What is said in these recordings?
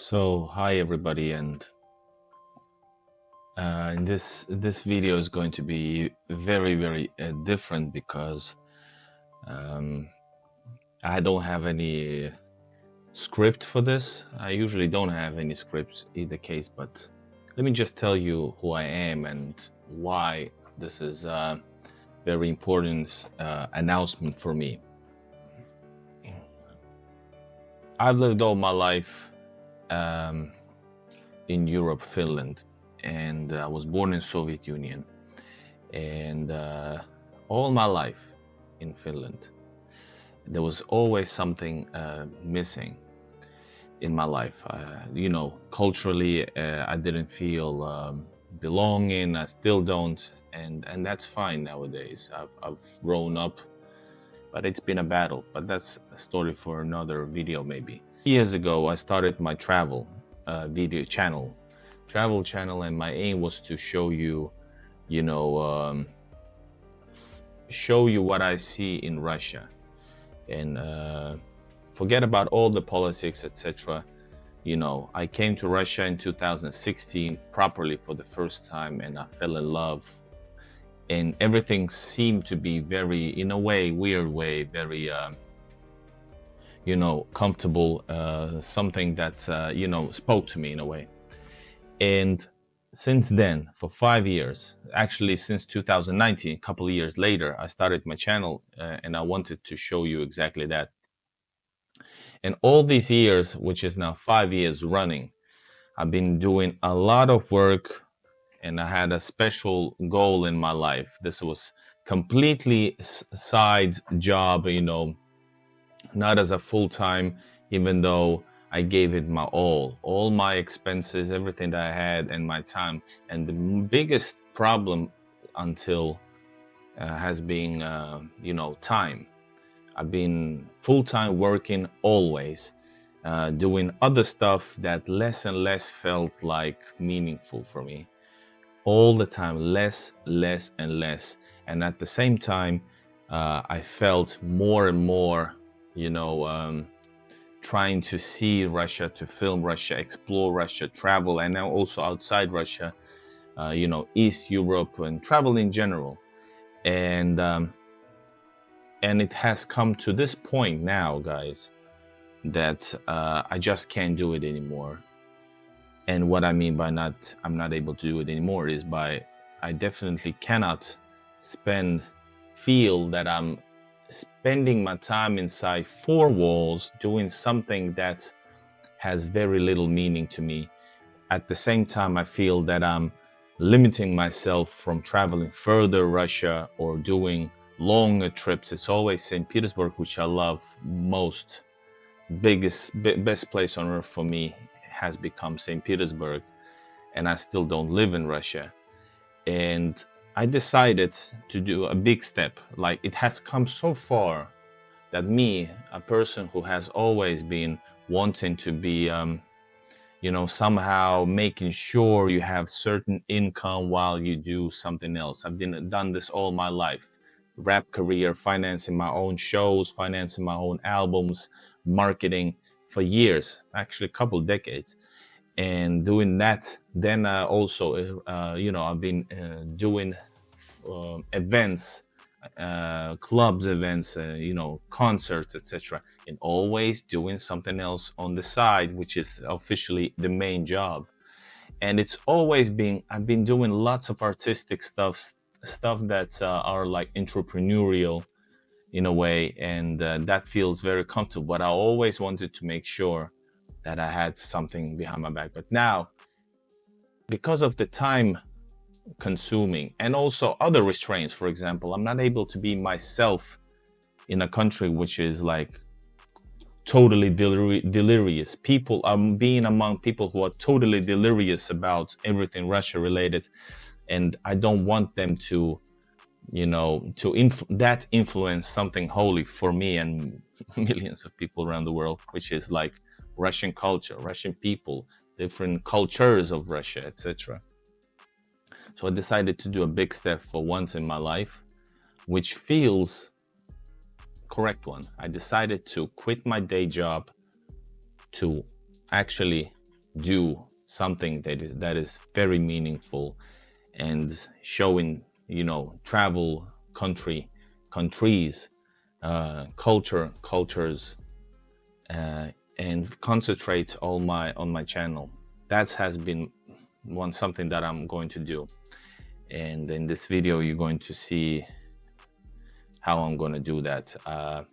So hi everybody, and this video is going to be very different because um, I don't have any script for this. I usually don't have any scripts either case, but let me just tell you who I am and why this is a very important announcement for me. I've lived all my life um, in Europe, Finland, and I was born in Soviet Union. And all my life in Finland, there was always something missing in my life. Culturally, I didn't feel belonging. I still don't, and that's fine nowadays. I've grown up, but it's been a battle. But that's a story for another video, maybe. Years ago, I started my travel video channel, and my aim was to show you, you know. Show you what I see in Russia, and forget about all the politics, etc. I came to Russia in 2016 properly for the first time, and I fell in love, and everything seemed to be very, in a way, weird way, very comfortable, something that spoke to me in a way. And since then, for 5 years, actually since 2019, a couple of years later, I started my channel, and I wanted to show you exactly that. And all these years, which is now 5 years running, I've been doing a lot of work, and I had a special goal in my life. This was completely side job, not as a full-time, even though I gave it my all my expenses, everything that I had, and my time. And the biggest problem until has been, time. I've been full-time working always, doing other stuff that less and less felt like meaningful for me. All the time, less and less. And at the same time, I felt more and more, trying to see Russia, to film Russia, explore Russia, travel, and now also outside Russia, East Europe, and travel in general. And it has come to this point now, guys, that I just can't do it anymore. And what I mean by I'm not able to do it anymore is by I definitely cannot feel that I'm spending my time inside four walls doing something that has very little meaning to me. At the same time, I feel that I'm limiting myself from traveling further Russia or doing longer trips. It's always St. Petersburg, which I love most. Best place on earth for me has become St. Petersburg, and I still don't live in Russia. And I decided to do a big step. Like, it has come so far that me, a person who has always been wanting to be, somehow making sure you have certain income while you do something else. I've done this all my life. Rap career, financing my own shows, financing my own albums, marketing for years, actually a couple decades. And doing that, then also, I've been doing events, clubs events, concerts, etc., and always doing something else on the side, which is officially the main job. And it's always been, I've been doing lots of artistic stuff that are like entrepreneurial in a way, and that feels very comfortable. But I always wanted to make sure that I had something behind my back. But now, because of the time consuming and also other restraints, for example, I'm not able to be myself in a country which is like totally delirious. People, I'm being among people who are totally delirious about everything Russia related, and I don't want them to that influence something holy for me and millions of people around the world, which is like Russian culture, Russian people, different cultures of Russia, etc. So I decided to do a big step for once in my life, which feels correct one. I decided to quit my day job to actually do something that is very meaningful and showing, travel, countries, cultures, uh, and concentrate all my on my channel. That has been something that I'm going to do. And in this video, you're going to see how I'm going to do that. The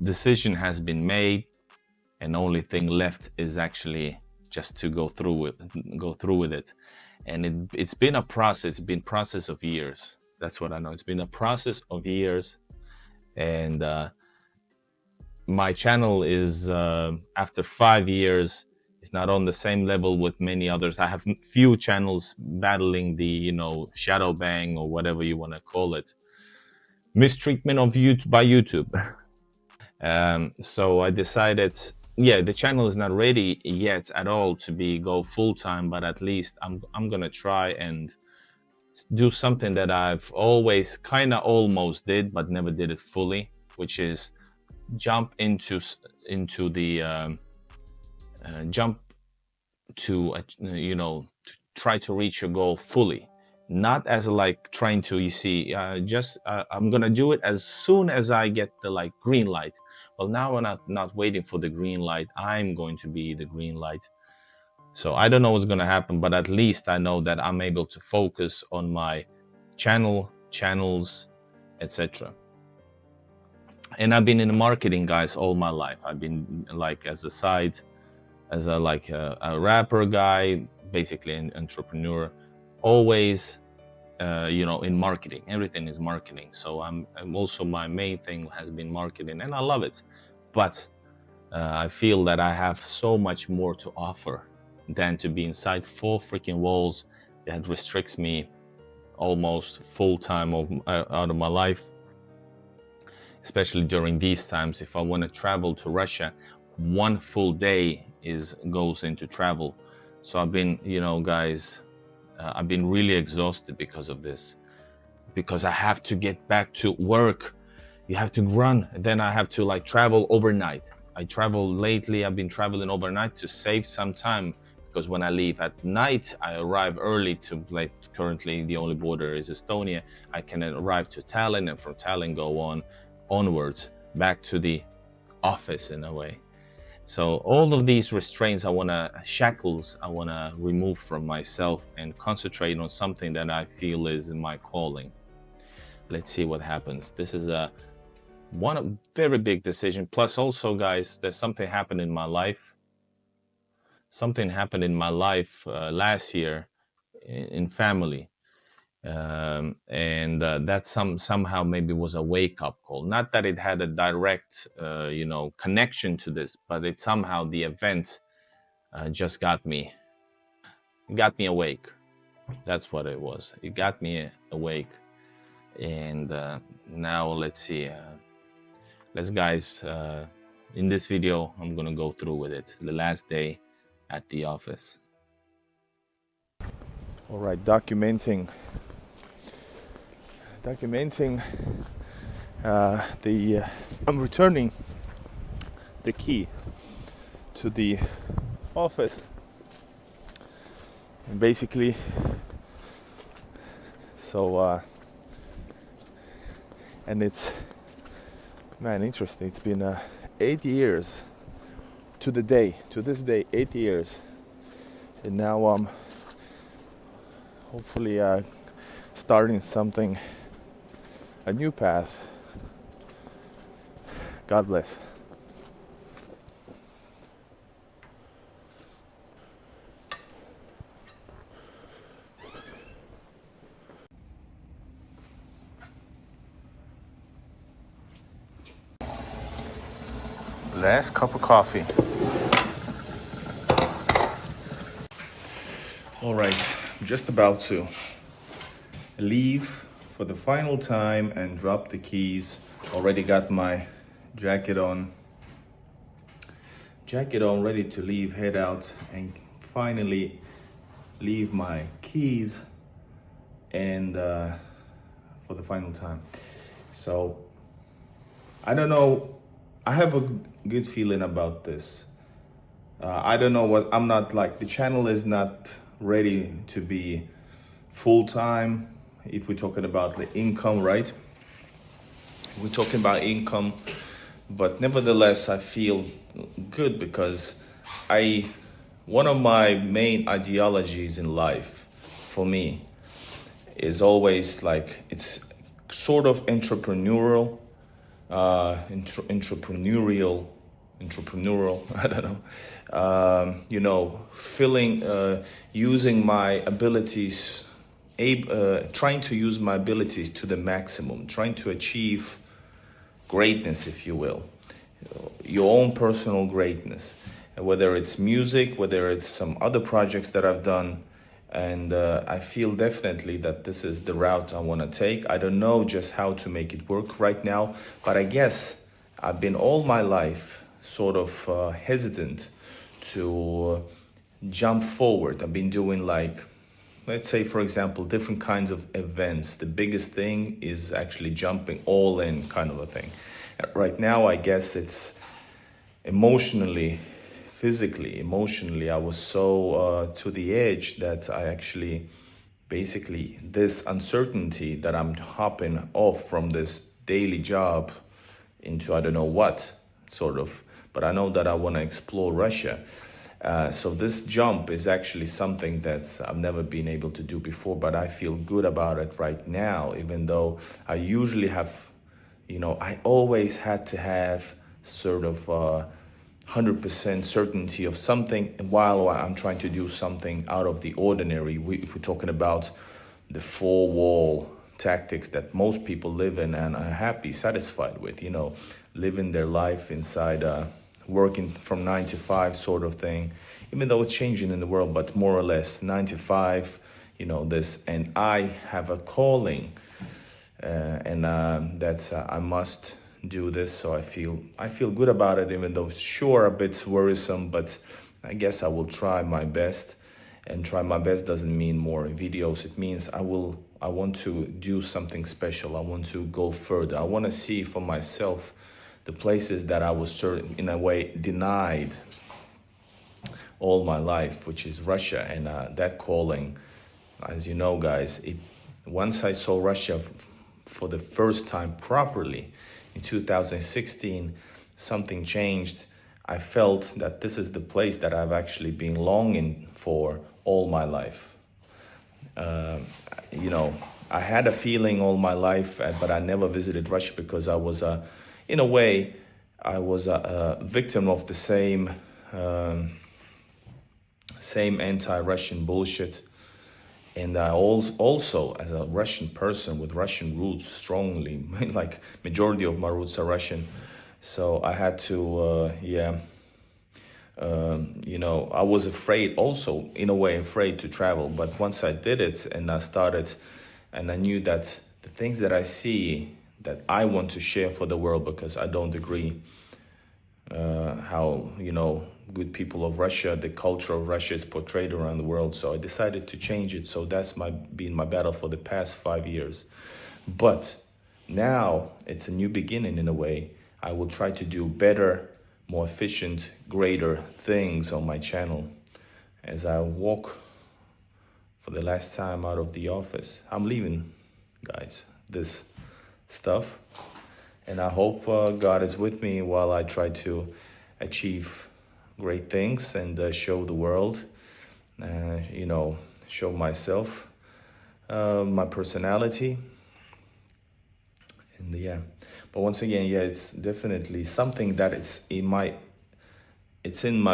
decision has been made, and the only thing left is actually just to go through with it. And it's been a process. It's been process of years. That's what I know. It's been a process of years, and my channel is after 5 years. It's not on the same level with many others. I have few channels battling the shadow bang, or whatever you want to call it, mistreatment of YouTube by YouTube. So I decided, yeah, the channel is not ready yet at all to go full time, but at least I'm gonna try and do something that I've always kind of almost did, but never did it fully, which is jump into the jump to to try to reach your goal fully, not as like trying to, you see, just I'm gonna do it as soon as I get the like green light. Well, now I'm not waiting for the green light. I'm going to be the green light. So I don't know what's gonna happen, but at least I know that I'm able to focus on my channels, etc. And I've been in the marketing, guys, all my life. I've been like as a side, as a rapper guy, basically an entrepreneur, always in marketing. Everything is marketing. So I'm also, my main thing has been marketing, and I love it. But I feel that I have so much more to offer than to be inside 4 freaking walls that restricts me almost full time out of my life, especially during these times. If I want to travel to Russia, 1 full day goes into travel. So I've been, guys, I've been really exhausted because of this, because I have to get back to work. You have to run, and then I have to like travel overnight. I travel lately, I've been traveling overnight to save some time, because when I leave at night, I arrive early to, like, currently the only border is Estonia. I can arrive to Tallinn, and from Tallinn go onwards back to the office in a way. So all of these restraints, shackles, I want to remove from myself and concentrate on something that I feel is my calling. Let's see what happens. This is a very big decision. Plus also, guys, there's something happened in my life. Something happened in my life last year in family. And that somehow maybe was a wake-up call. Not that it had a direct connection to this, but it somehow, the event just got me awake. That's what it was. It got me awake. And now let's see, guys, in this video I'm gonna go through with it, the last day at the office. All right, documenting I'm returning the key to the office, and basically, so and it's, man, interesting. It's been 8 years to this day, 8 years, and now I'm hopefully starting something, a new path. God bless. Last cup of coffee. All right, I'm just about to leave for the final time and drop the keys. Already got my jacket on, ready to leave, head out, and finally leave my keys, and for the final time. So I don't know, I have a good feeling about this. I don't know what, I'm not like, the channel is not ready to be full time. If we're talking about the income, right? We're talking about income, but nevertheless, I feel good because one of my main ideologies in life for me is always like, it's sort of entrepreneurial, entrepreneurial, I don't know, using my abilities, trying to use my abilities to the maximum, trying to achieve greatness, if you will, your own personal greatness, whether it's music, whether it's some other projects that I've done. And I feel definitely that this is the route I want to take. I don't know just how to make it work right now, but I guess I've been all my life sort of hesitant to jump forward. I've been doing, like, let's say, for example, different kinds of events. The biggest thing is actually jumping all in, kind of a thing. Right now, I guess it's emotionally, physically, emotionally, I was so to the edge that I actually, basically, this uncertainty that I'm hopping off from this daily job into I don't know what, sort of, but I know that I want to explore Russia. So this jump is actually something that I've never been able to do before, but I feel good about it right now, even though I usually have, I always had to have sort of 100% certainty of something while I'm trying to do something out of the ordinary. If we're talking about the four-wall tactics that most people live in and are happy, satisfied with, living their life inside working from 9 to 5 sort of thing, even though it's changing in the world, but more or less 9 to 5, this. And I have a calling and that I must do this. So I feel good about it, even though sure a bit worrisome, but I guess I will try my best. And try my best doesn't mean more videos. It means I want to do something special. I want to go further. I want to see for myself the places that I was in a way denied all my life, which is Russia. And that calling, as you know, guys, once I saw Russia for the first time properly in 2016, something changed. I felt that this is the place that I've actually been longing for all my life. I had a feeling all my life, but I never visited Russia because I was, in a way, I was a victim of the same anti-Russian bullshit. And I also, as a Russian person with Russian roots, strongly, like majority of my roots are Russian. So I had to, I was afraid also, in a way, afraid to travel. But once I did it and I started, and I knew that the things that I see that I want to share for the world, because I don't agree how, good people of Russia, the culture of Russia is portrayed around the world. So I decided to change it. So that's been my battle for the past 5 years. But now it's a new beginning in a way. I will try to do better, more efficient, greater things on my channel as I walk for the last time out of the office. I'm leaving, guys, this stuff. And I hope God is with me while I try to achieve great things and show the world, show myself, my personality. And but once again, it's definitely something that it's in my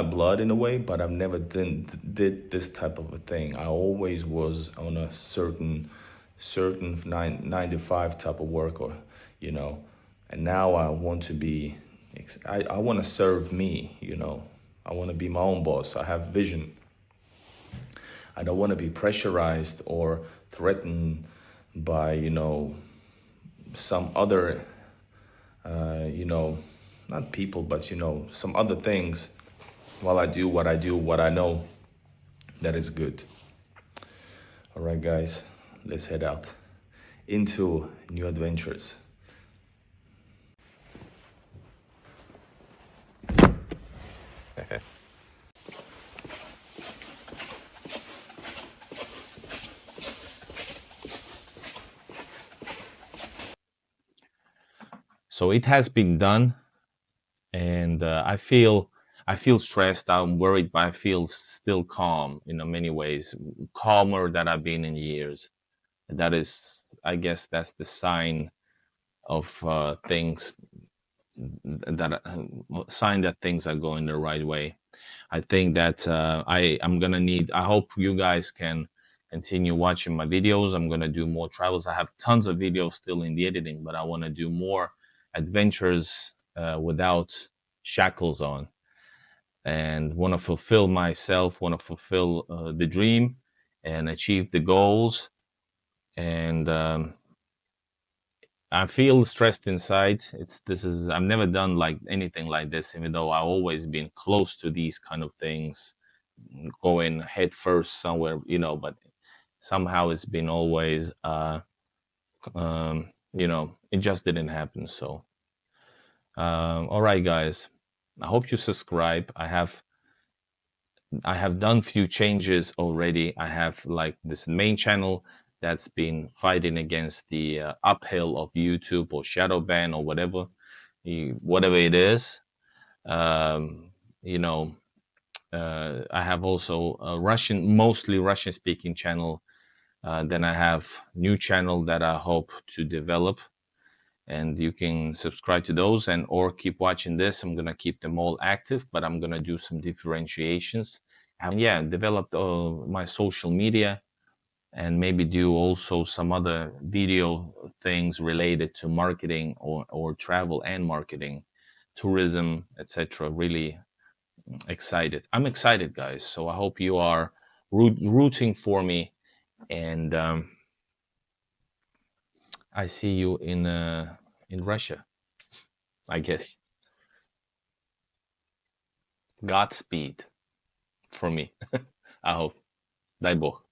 blood in a way, but I've never did this type of a thing. I always was on a certain 9 to 5 type of work, or and now I want to be, I want to serve me, I want to be my own boss. I have vision. I don't want to be pressurized or threatened by, some other, not people, but, some other things while I do what I know that is good. All right, guys, let's head out into new adventures. So it has been done, and I feel stressed. I'm worried, but I feel still calm in many ways, calmer than I've been in years. That is, I guess, that's the sign of things that sign that things are going the right way. I think that I'm gonna need. I hope you guys can continue watching my videos. I'm gonna do more travels. I have tons of videos still in the editing, but I want to do more adventures without shackles on, and want to fulfill myself. Want to fulfill the dream and achieve the goals. And I feel stressed inside. It's this is I've never done like anything like this, even though I've always been close to these kind of things, going head first somewhere, but somehow it's been always it just didn't happen. So all right, guys, I hope you subscribe. I have done few changes already. I have like this main channel that's been fighting against the uphill of YouTube or shadow ban or whatever it is. Um, you know, I have also a mostly Russian speaking channel. Then I have new channel that I hope to develop, and you can subscribe to those and or keep watching this. I'm gonna keep them all active, but I'm gonna do some differentiations. And yeah, develop my social media, and maybe do also some other video things related to marketing or travel and marketing, tourism, etc. Really excited. I'm excited, guys. So I hope you are rooting for me, and I see you in Russia, I guess. Godspeed for me. I hope. Дай Бог.